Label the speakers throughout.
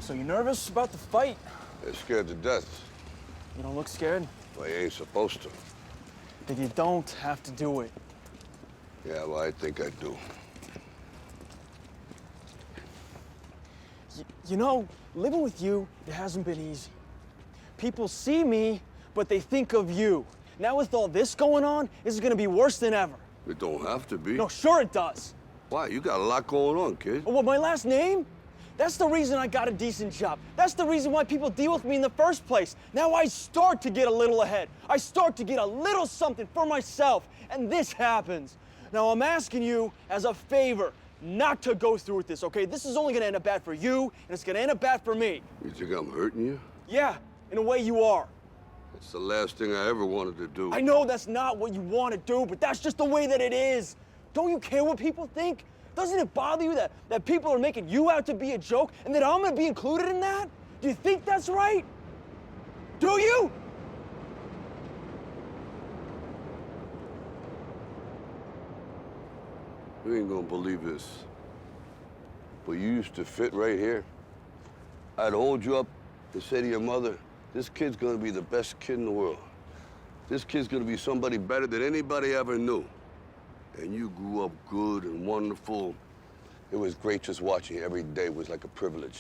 Speaker 1: So you nervous about the fight?
Speaker 2: They're scared to death.
Speaker 1: You don't look scared?
Speaker 2: Well, you ain't supposed to.
Speaker 1: Then you don't have to do it.
Speaker 2: Yeah, well, I think I do.
Speaker 1: You know, living with you, it hasn't been easy. People see me, but they think of you. Now with all this going on, this is gonna be worse than ever.
Speaker 2: It don't have to be.
Speaker 1: No, sure it does.
Speaker 2: Why? You got a lot going on, kid.
Speaker 1: Well, my last name? That's the reason I got a decent job. That's the reason why people deal with me in the first place. Now I start to get a little ahead. I start to get a little something for myself, and this happens. Now I'm asking you as a favor not to go through with this, okay? This is only gonna end up bad for you, and it's gonna end up bad for me.
Speaker 2: You think I'm hurting you?
Speaker 1: Yeah, in a way you are.
Speaker 2: It's the last thing I ever wanted to do.
Speaker 1: I know that's not what you want to do, but that's just the way that it is. Don't you care what people think? Doesn't it bother you that people are making you out to be a joke and that I'm gonna be included in that? Do you think that's right? Do you?
Speaker 2: You ain't gonna believe this. But you used to fit right here. I'd hold you up and say to your mother, this kid's gonna be the best kid in the world. This kid's gonna be somebody better than anybody ever knew. And you grew up good and wonderful. It was great just watching you every day. It was like a privilege.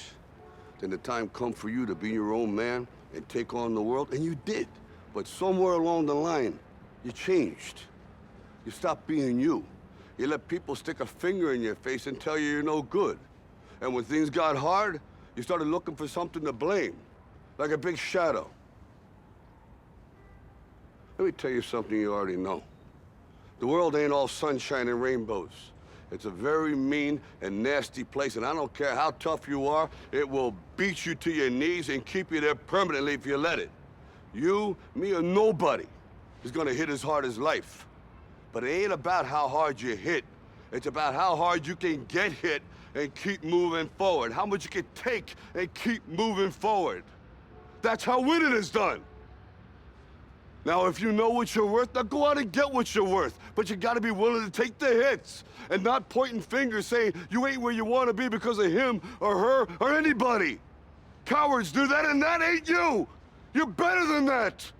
Speaker 2: Then the time come for you to be your own man and take on the world, and you did. But somewhere along the line, you changed. You stopped being you. You let people stick a finger in your face and tell you you're no good. And when things got hard, you started looking for something to blame, like a big shadow. Let me tell you something you already know. The world ain't all sunshine and rainbows. It's a very mean and nasty place, and I don't care how tough you are, it will beat you to your knees and keep you there permanently if you let it. You, me, or nobody is gonna hit as hard as life. But it ain't about how hard you hit. It's about how hard you can get hit and keep moving forward. How much you can take and keep moving forward. That's how winning is done. Now, if you know what you're worth, now go out and get what you're worth. But you gotta be willing to take the hits and not pointing fingers saying you ain't where you wanna be because of him or her or anybody. Cowards do that, and that ain't you. You're better than that.